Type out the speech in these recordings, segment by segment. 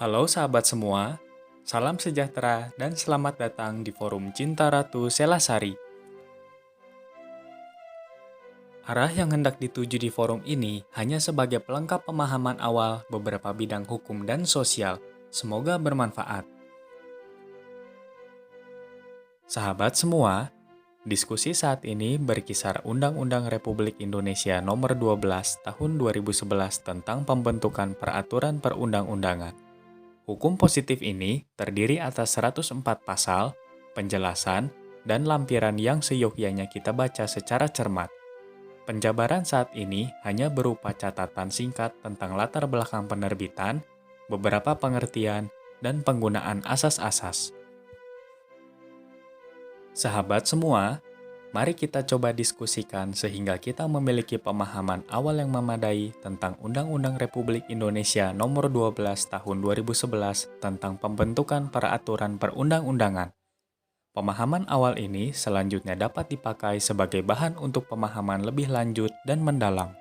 Halo sahabat semua, salam sejahtera dan selamat datang di Forum Cinta Ratu Selasari. Arah yang hendak dituju di forum ini hanya sebagai pelengkap pemahaman awal beberapa bidang hukum dan sosial. Semoga bermanfaat. Sahabat semua, diskusi saat ini berkisar Undang-Undang Republik Indonesia Nomor 12 Tahun 2011 tentang pembentukan peraturan perundang-undangan. Hukum positif ini terdiri atas 104 pasal, penjelasan, dan lampiran yang seyogyanya kita baca secara cermat. Penjabaran saat ini hanya berupa catatan singkat tentang latar belakang penerbitan, beberapa pengertian, dan penggunaan asas-asas. Sahabat semua, mari kita coba diskusikan sehingga kita memiliki pemahaman awal yang memadai tentang Undang-Undang Republik Indonesia Nomor 12 Tahun 2011 tentang pembentukan peraturan perundang-undangan. Pemahaman awal ini selanjutnya dapat dipakai sebagai bahan untuk pemahaman lebih lanjut dan mendalam.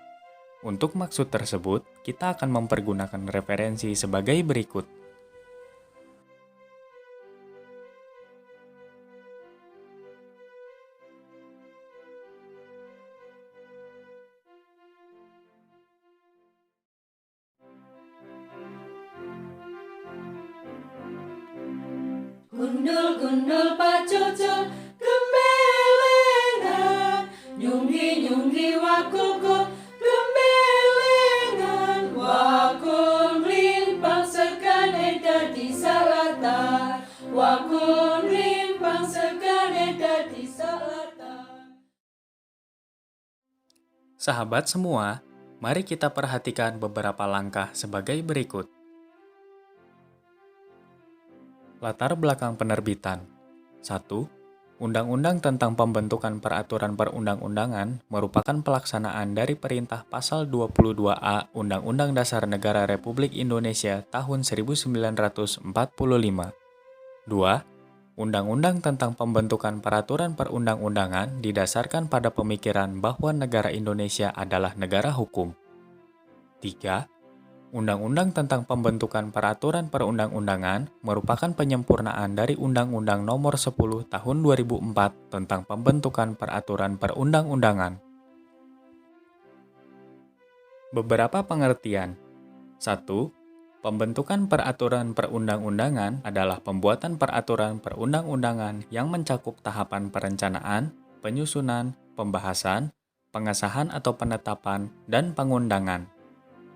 Untuk maksud tersebut, kita akan mempergunakan referensi sebagai berikut. Gundul-gundul pacucul gembelengan, nyunggi-nyunggi wakul gembelengan, wakul melimpang sekane dadi salatar, wakul melimpang sekane dadi salatar. Sahabat semua, mari kita perhatikan beberapa langkah sebagai berikut. Latar belakang penerbitan. 1. Undang-Undang tentang pembentukan peraturan perundang-undangan merupakan pelaksanaan dari Perintah Pasal 22A Undang-Undang Dasar Negara Republik Indonesia tahun 1945. 2. Undang-Undang tentang pembentukan peraturan perundang-undangan didasarkan pada pemikiran bahwa negara Indonesia adalah negara hukum. 3. Undang-Undang tentang pembentukan peraturan perundang-undangan merupakan penyempurnaan dari Undang-Undang Nomor 10 Tahun 2004 tentang pembentukan peraturan perundang-undangan. Beberapa pengertian. 1. Pembentukan peraturan perundang-undangan adalah pembuatan peraturan perundang-undangan yang mencakup tahapan perencanaan, penyusunan, pembahasan, pengesahan atau penetapan, dan pengundangan.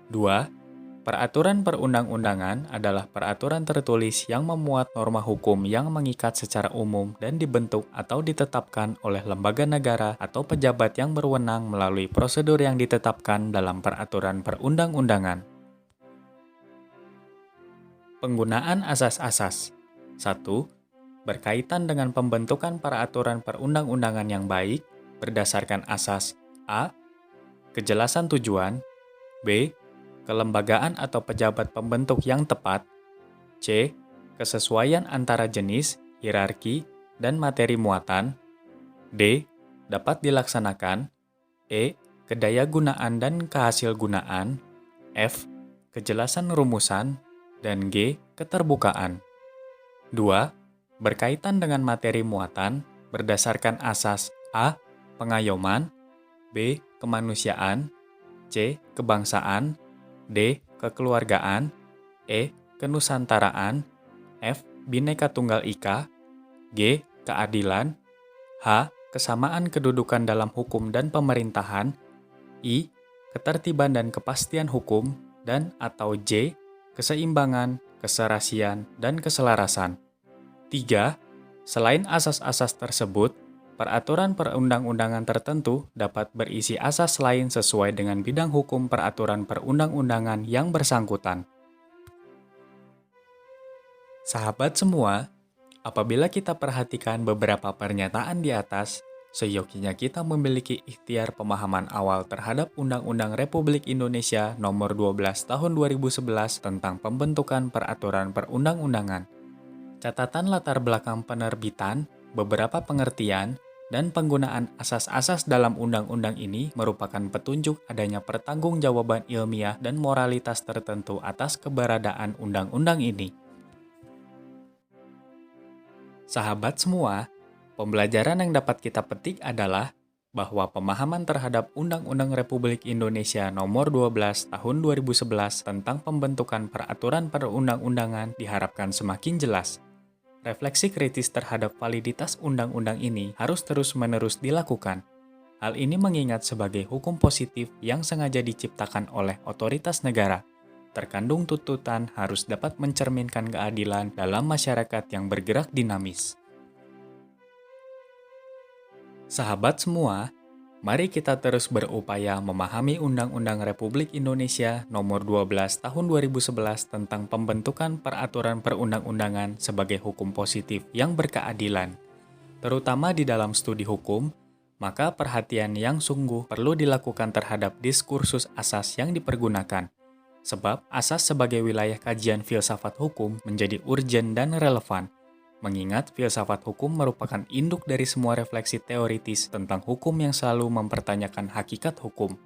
2. Peraturan perundang-undangan adalah peraturan tertulis yang memuat norma hukum yang mengikat secara umum dan dibentuk atau ditetapkan oleh lembaga negara atau pejabat yang berwenang melalui prosedur yang ditetapkan dalam peraturan perundang-undangan. Penggunaan asas-asas. 1. Berkaitan dengan pembentukan peraturan perundang-undangan yang baik berdasarkan asas A. Kejelasan tujuan, B. Kelembagaan atau pejabat pembentuk yang tepat, C. Kesesuaian antara jenis, hierarki, dan materi muatan, D. Dapat dilaksanakan, E. Kedayagunaan dan kehasilgunaan, F. Kejelasan rumusan, dan G. Keterbukaan. 2. Berkaitan dengan materi muatan berdasarkan asas A. Pengayoman, B. Kemanusiaan, C. Kebangsaan, D. Kekeluargaan, E. Kenusantaraan, F. Bhinneka Tunggal Ika, G. Keadilan, H. Kesamaan kedudukan dalam hukum dan pemerintahan, I. Ketertiban dan kepastian hukum, dan atau J. Keseimbangan, keserasian, dan keselarasan. 3. Selain asas-asas tersebut, peraturan perundang-undangan tertentu dapat berisi asas lain sesuai dengan bidang hukum peraturan perundang-undangan yang bersangkutan. Sahabat semua, apabila kita perhatikan beberapa pernyataan di atas, seyogyanya kita memiliki ikhtiar pemahaman awal terhadap Undang-Undang Republik Indonesia Nomor 12 Tahun 2011 tentang pembentukan peraturan perundang-undangan. Catatan latar belakang penerbitan, beberapa pengertian, Dan penggunaan asas-asas dalam undang-undang ini merupakan petunjuk adanya pertanggungjawaban ilmiah dan moralitas tertentu atas keberadaan undang-undang ini. Sahabat semua, pembelajaran yang dapat kita petik adalah bahwa pemahaman terhadap Undang-Undang Republik Indonesia Nomor 12 Tahun 2011 tentang pembentukan peraturan perundang-undangan diharapkan semakin jelas. Refleksi kritis terhadap validitas undang-undang ini harus terus-menerus dilakukan. Hal ini mengingat sebagai hukum positif yang sengaja diciptakan oleh otoritas negara. Terkandung tuntutan harus dapat mencerminkan keadilan dalam masyarakat yang bergerak dinamis. Sahabat semua, mari kita terus berupaya memahami Undang-Undang Republik Indonesia Nomor 12 Tahun 2011 tentang pembentukan peraturan perundang-undangan sebagai hukum positif yang berkeadilan. Terutama di dalam studi hukum, maka perhatian yang sungguh perlu dilakukan terhadap diskursus asas yang dipergunakan. Sebab asas sebagai wilayah kajian filsafat hukum menjadi urgen dan relevan, mengingat filsafat hukum merupakan induk dari semua refleksi teoritis tentang hukum yang selalu mempertanyakan hakikat hukum.